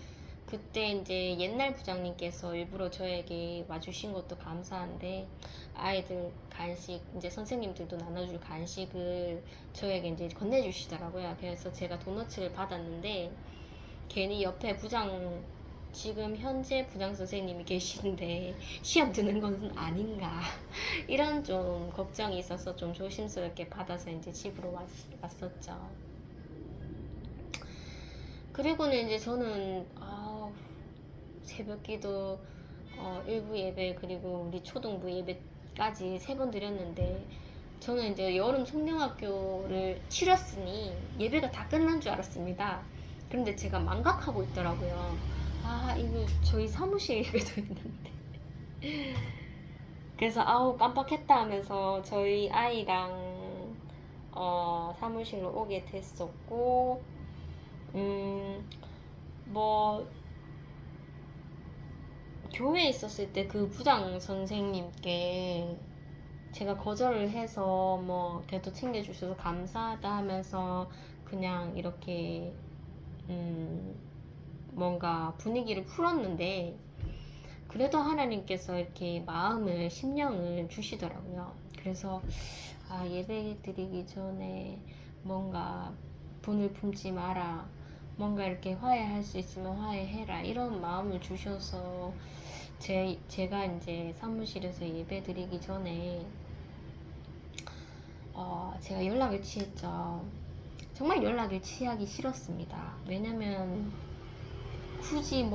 그때 이제 옛날 부장님께서 일부러 저에게 와주신 것도 감사한데 아이들 간식 이제 선생님들도 나눠줄 간식을 저에게 이제 건네주시더라고요. 그래서 제가 도너츠를 받았는데 괜히 옆에 지금 현재 부장 선생님이 계신데 시험 드는 건 아닌가 이런 좀 걱정이 있어서 좀 조심스럽게 받아서 이제 집으로 왔었죠. 그리고는 이제 저는 새벽기도 일부 예배 그리고 우리 초등부 예배까지 3번 드렸는데 저는 이제 여름 성령학교를 치렀으니 예배가 다 끝난 줄 알았습니다. 그런데 제가 망각하고 있더라고요. 이거 저희 사무실 예배도 있는데. 그래서 깜빡했다 하면서 저희 아이랑 사무실로 오게 됐었고 뭐 교회에 있었을 때 그 부장 선생님께 제가 거절을 해서 뭐 그래도 챙겨주셔서 감사하다 하면서 그냥 이렇게 뭔가 분위기를 풀었는데 그래도 하나님께서 이렇게 심령을 주시더라고요. 그래서 예배 드리기 전에 뭔가 분을 품지 마라. 뭔가 이렇게 화해할 수 있으면 화해해라. 이런 마음을 주셔서 제가 이제 사무실에서 예배 드리기 전에 제가 연락을 취했죠. 정말 연락을 취하기 싫었습니다. 왜냐면 굳이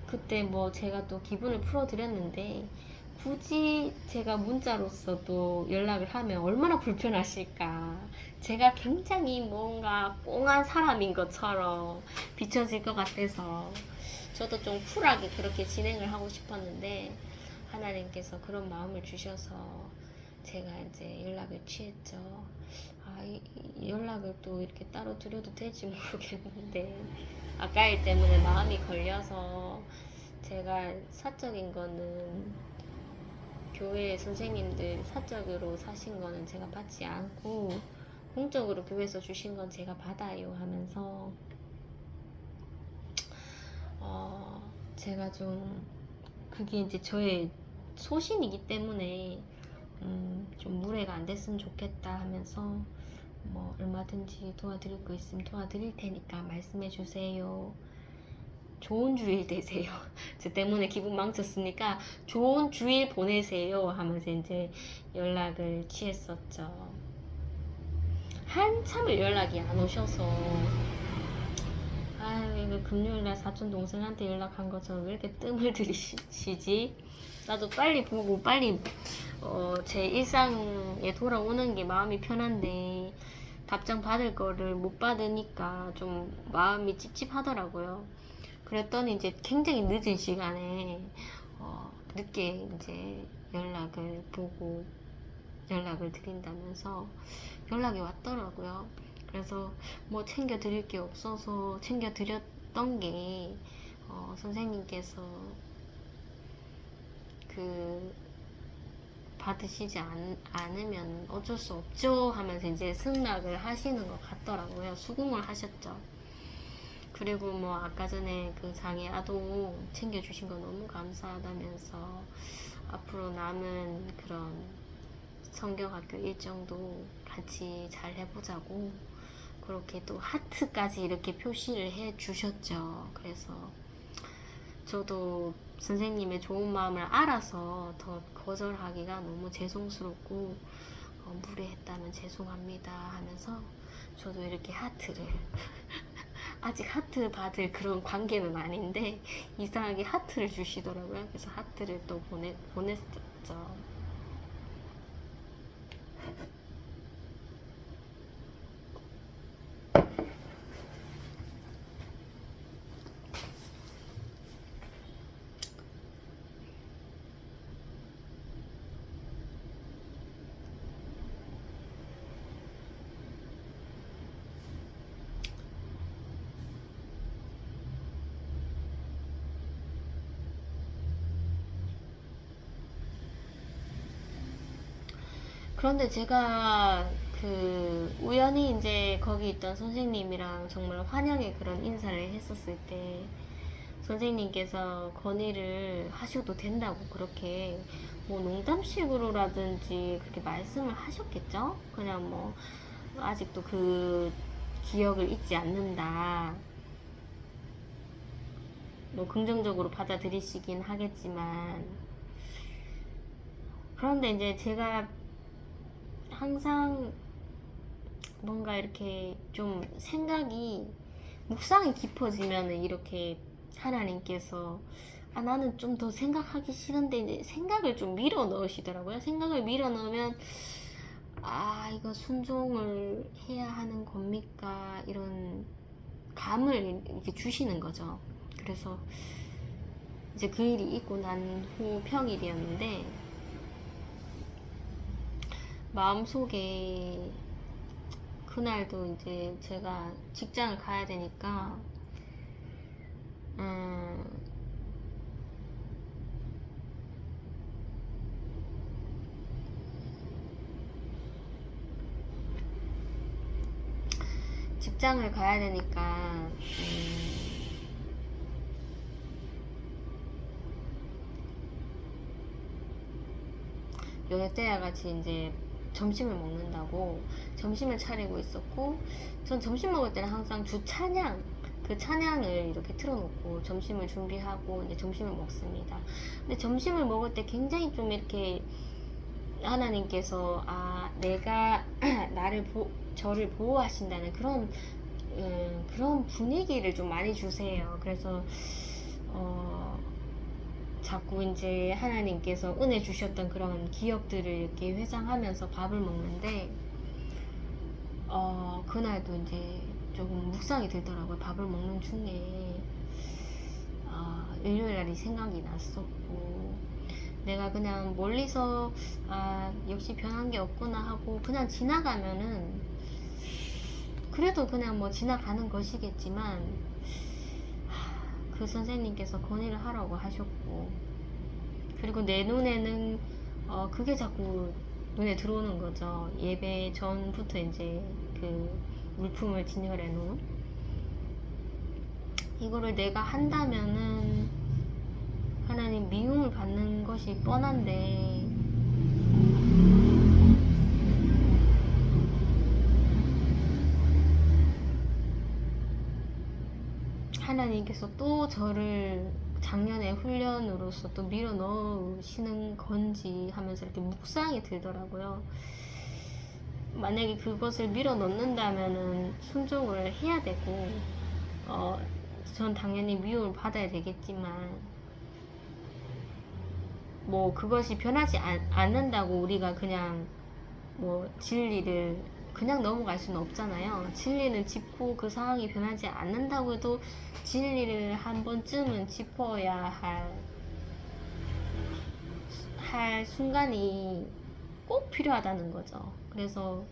그때 제가 또 기분을 풀어드렸는데 굳이 제가 문자로서도 연락을 하면 얼마나 불편하실까. 제가 굉장히 뭔가 꽁한 사람인 것처럼 비춰질 것 같아서 저도 좀 쿨하게 그렇게 진행을 하고 싶었는데 하나님께서 그런 마음을 주셔서 제가 이제 연락을 취했죠. 연락을 또 이렇게 따로 드려도 될지 모르겠는데 아까 일 때문에 마음이 걸려서 제가 사적인 거는 교회 선생님들 사적으로 사신 거는 제가 받지 않고 공적으로 교회에서 주신 건 제가 받아요 하면서 제가 좀 그게 이제 저의 소신이기 때문에 좀 무례가 안 됐으면 좋겠다 하면서 뭐 얼마든지 도와드릴 거 있으면 도와드릴 테니까 말씀해 주세요. 좋은 주일 되세요. 저 때문에 기분 망쳤으니까 좋은 주일 보내세요 하면서 이제 연락을 취했었죠. 한참을 연락이 안 오셔서 이거 금요일날 사촌 동생한테 연락한 것처럼 왜 이렇게 뜸을 들이시지? 나도 빨리 보고 빨리 제 일상에 돌아오는 게 마음이 편한데 답장 받을 거를 못 받으니까 좀 마음이 찝찝하더라고요. 그랬더니 이제 굉장히 늦은 시간에 늦게 이제 연락을 보고 연락을 드린다면서 연락이 왔더라고요. 그래서 뭐 챙겨드릴 게 없어서 챙겨드렸던 게 선생님께서 그 받으시지 않으면 어쩔 수 없죠 하면서 이제 승낙을 하시는 것 같더라고요. 수긍을 하셨죠. 그리고 뭐 아까 전에 그 장애 아동 챙겨주신 거 너무 감사하다면서 앞으로 남은 그런 성경학교 일정도 같이 잘 해보자고 그렇게 또 하트까지 이렇게 표시를 해 주셨죠. 그래서 저도 선생님의 좋은 마음을 알아서 더 거절하기가 너무 죄송스럽고 무례했다면 죄송합니다 하면서 저도 이렇게 하트를 아직 하트 받을 그런 관계는 아닌데 이상하게 하트를 주시더라고요. 그래서 하트를 또 보냈었죠. 그런데 제가 그 우연히 이제 거기 있던 선생님이랑 정말 환영의 그런 인사를 했었을 때 선생님께서 건의를 하셔도 된다고 그렇게 뭐 농담식으로라든지 그렇게 말씀을 하셨겠죠? 그냥 뭐 아직도 그 기억을 잊지 않는다. 뭐 긍정적으로 받아들이시긴 하겠지만 그런데 이제 제가 항상 뭔가 이렇게 좀 생각이 묵상이 깊어지면은 이렇게 하나님께서 나는 좀 더 생각하기 싫은데 이제 생각을 좀 밀어 넣으시더라고요. 생각을 밀어 넣으면 이거 순종을 해야 하는 겁니까? 이런 감을 이렇게 주시는 거죠. 그래서 이제 그 일이 있고 난 후 평일이었는데 마음속에 그날도 이제 제가 직장을 가야 되니까 직장을 가야 되니까 여느 때와 같이 이제 점심을 먹는다고 점심을 차리고 있었고 전 점심 먹을 때는 항상 주 찬양 그 찬양을 이렇게 틀어놓고 점심을 준비하고 이제 점심을 먹습니다. 근데 점심을 먹을 때 굉장히 좀 이렇게 하나님께서 내가 저를 보호하신다는 그런 분위기를 좀 많이 주세요. 그래서 자꾸 이제 하나님께서 은혜 주셨던 그런 기억들을 이렇게 회상하면서 밥을 먹는데 그날도 이제 조금 묵상이 들더라고요. 밥을 먹는 중에 일요일 날이 생각이 났었고 내가 그냥 멀리서 역시 변한 게 없구나 하고 그냥 지나가면은 그래도 그냥 뭐 지나가는 것이겠지만 그 선생님께서 건의를 하라고 하셨고 그리고 내 눈에는 그게 자꾸 눈에 들어오는 거죠. 예배 전부터 이제 그 물품을 진열해 놓은 이거를 내가 한다면은 하나님 미움을 받는 것이 뻔한데 하나님께서 또 저를 작년에 훈련으로서 또 밀어 넣으시는 건지 하면서 이렇게 묵상이 들더라고요. 만약에 그것을 밀어 넣는다면은 순종을 해야 되고, 전 당연히 미움을 받아야 되겠지만, 뭐 그것이 변하지 않는다고 우리가 그냥 뭐 진리를 그냥 넘어갈 수는 없잖아요. 진리는 짚고 그 상황이 변하지 않는다고 해도 진리를 한 번쯤은 짚어야 할 순간이 꼭 필요하다는 거죠. 그래서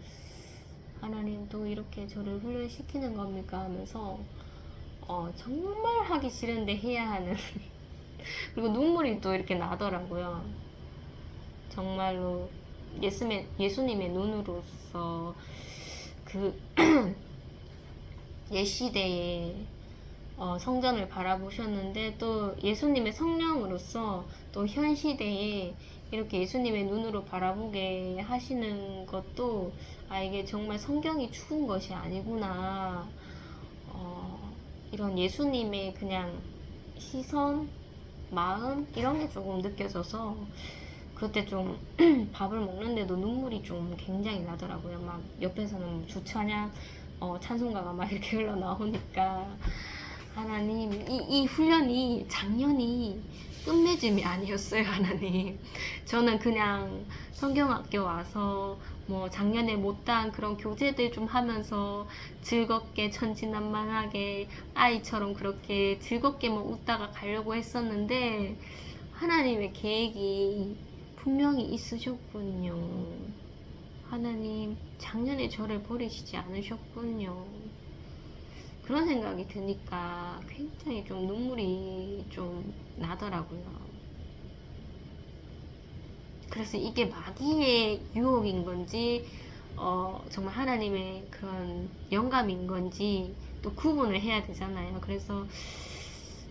하나님도 이렇게 저를 훈련시키는 겁니까 하면서 정말 하기 싫은데 해야 하는 그리고 눈물이 또 이렇게 나더라고요. 정말로 예수님의 눈으로서 그 옛시대에 성전을 바라보셨는데 또 예수님의 성령으로서 또 현 시대에 이렇게 예수님의 눈으로 바라보게 하시는 것도 이게 정말 성경이 추운 것이 아니구나. 이런 예수님의 그냥 시선, 마음 이런 게 조금 느껴져서 그때 좀 밥을 먹는데도 눈물이 좀 굉장히 나더라고요. 막 옆에서는 주찬양 찬송가가 막 이렇게 흘러나오니까 하나님 이 훈련이 작년이 끝맺음이 아니었어요. 하나님, 저는 그냥 성경학교 와서 뭐 작년에 못한 그런 교재들 좀 하면서 즐겁게 천진난만하게 아이처럼 그렇게 즐겁게만 웃다가 가려고 했었는데 하나님의 계획이 분명히 있으셨군요. 하나님 작년에 저를 버리시지 않으셨군요. 그런 생각이 드니까 굉장히 좀 눈물이 좀 나더라고요. 그래서 이게 마귀의 유혹인 건지 정말 하나님의 그런 영감인 건지 또 구분을 해야 되잖아요. 그래서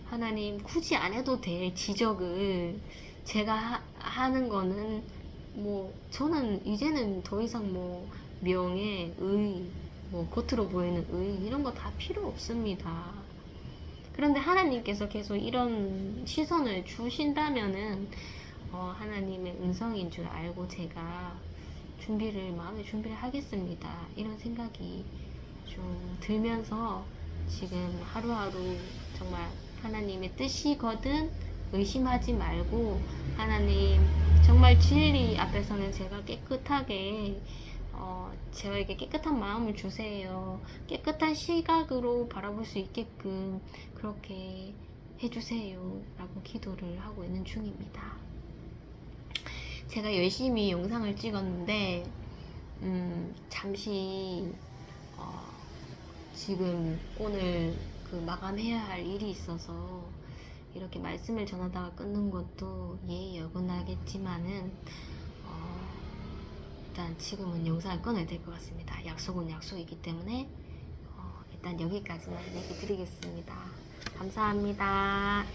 하나님 굳이 안 해도 될 지적을 제가 하는 거는 뭐 저는 이제는 더 이상 뭐 명예, 의, 뭐 겉으로 보이는 의 이런 거 다 필요 없습니다. 그런데 하나님께서 계속 이런 시선을 주신다면은 하나님의 음성인 줄 알고 제가 마음의 준비를 하겠습니다. 이런 생각이 좀 들면서 지금 하루하루 정말 하나님의 뜻이거든 의심하지 말고 하나님 정말 진리 앞에서는 제가 깨끗하게 저에게 깨끗한 마음을 주세요. 깨끗한 시각으로 바라볼 수 있게끔 그렇게 해주세요. 라고 기도를 하고 있는 중입니다. 제가 열심히 영상을 찍었는데 잠시 지금 오늘 그 마감해야 할 일이 있어서 이렇게 말씀을 전하다가 끊는 것도 예의여근하겠지만은 일단 지금은 영상을 끊어야 될 것 같습니다. 약속은 약속이기 때문에 일단 여기까지만 얘기 드리겠습니다. 감사합니다.